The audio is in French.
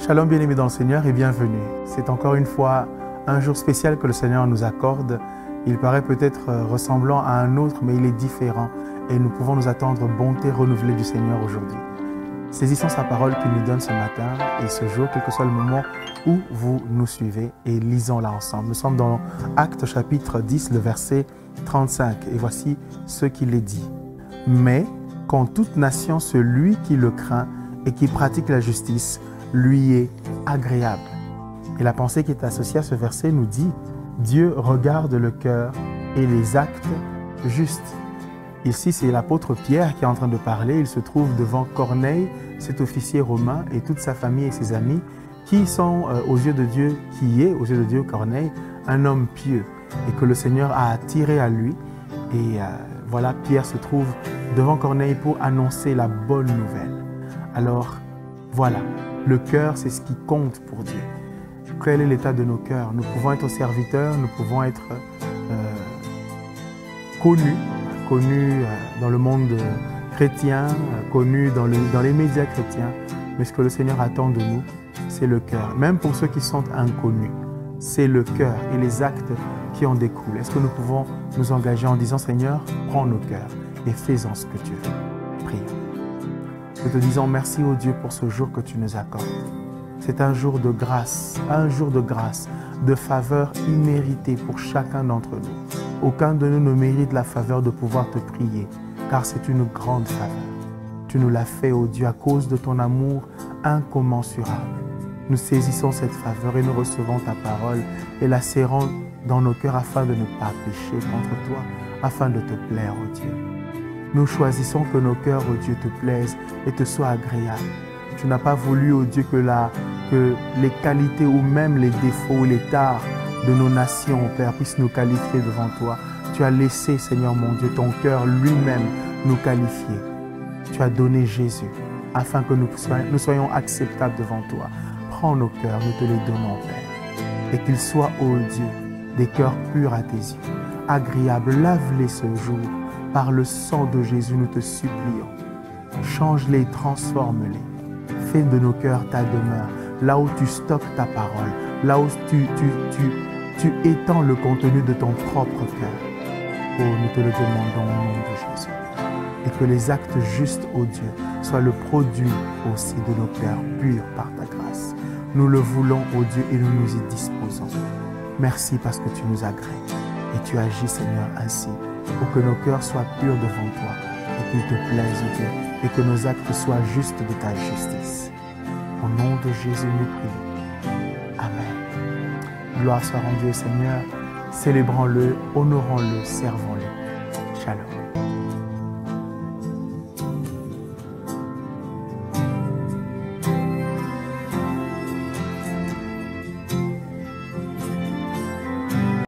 Shalom bien-aimés dans le Seigneur et bienvenue. C'est encore une fois un jour spécial que le Seigneur nous accorde. Il paraît peut-être ressemblant à un autre, mais il est différent et nous pouvons nous attendre bonté renouvelée du Seigneur aujourd'hui. Saisissons sa parole qu'il nous donne ce matin et ce jour, quel que soit le moment où vous nous suivez, et lisons-la ensemble. Nous sommes dans Actes chapitre 10, le verset 35, et voici ce qu'il est dit. « Mais qu'en toute nation, celui qui le craint et qui pratique la justice lui est agréable. » Et la pensée qui est associée à ce verset nous dit « Dieu regarde le cœur et les actes justes. » Ici, c'est l'apôtre Pierre qui est en train de parler. Il se trouve devant Corneille, cet officier romain, et toute sa famille et ses amis, qui sont aux yeux de Dieu, Corneille, un homme pieux, et que le Seigneur a attiré à lui. Et voilà, Pierre se trouve devant Corneille pour annoncer la bonne nouvelle. Alors, voilà, le cœur, c'est ce qui compte pour Dieu. Quel est l'état de nos cœurs? Nous pouvons être serviteurs, nous pouvons être connus dans le monde chrétien, connus dans les médias chrétiens. Mais ce que le Seigneur attend de nous, c'est le cœur. Même pour ceux qui sont inconnus, c'est le cœur et les actes qui en découlent. Est-ce que nous pouvons nous engager en disant « Seigneur, prends nos cœurs et fais-en ce que tu veux ». Prions. Nous te disons merci au Dieu pour ce jour que tu nous accordes. C'est un jour de grâce, de faveur imméritée pour chacun d'entre nous. Aucun de nous ne mérite la faveur de pouvoir te prier, car c'est une grande faveur. Tu nous l'as fait, ô Dieu, à cause de ton amour incommensurable. Nous saisissons cette faveur et nous recevons ta parole et la serrons dans nos cœurs afin de ne pas pécher contre toi, afin de te plaire, ô Dieu. Nous choisissons que nos cœurs, ô Dieu, te plaisent et te soient agréables. Tu n'as pas voulu, ô Dieu, que les qualités ou même les défauts, les tares de nos nations, ô Père, puissent nous qualifier devant toi. Tu as laissé, Seigneur mon Dieu, ton cœur lui-même nous qualifier. Tu as donné Jésus afin que nous soyons acceptables devant toi. Prends nos cœurs, nous te les donnons, Père. Et qu'ils soient, ô Dieu, des cœurs purs à tes yeux, agréables. Lave-les ce jour par le sang de Jésus, nous te supplions. Change-les, transforme-les. Fais de nos cœurs ta demeure, là où tu stockes ta parole, là où tu étends le contenu de ton propre cœur. Oh, nous te le demandons au nom de Jésus. Et que les actes justes, ô Dieu, soient le produit aussi de nos cœurs purs par ta grâce. Nous le voulons, ô Dieu, et nous nous y disposons. Merci parce que tu nous agrées et tu agis, Seigneur, ainsi, pour que nos cœurs soient purs devant toi et qu'ils te plaisent, ô Dieu, et que nos actes soient justes de ta justice. Au nom de Jésus, nous prions. Amen. Gloire soit rendue au Seigneur. Célébrons-le, honorons-le, servons-le. Shalom.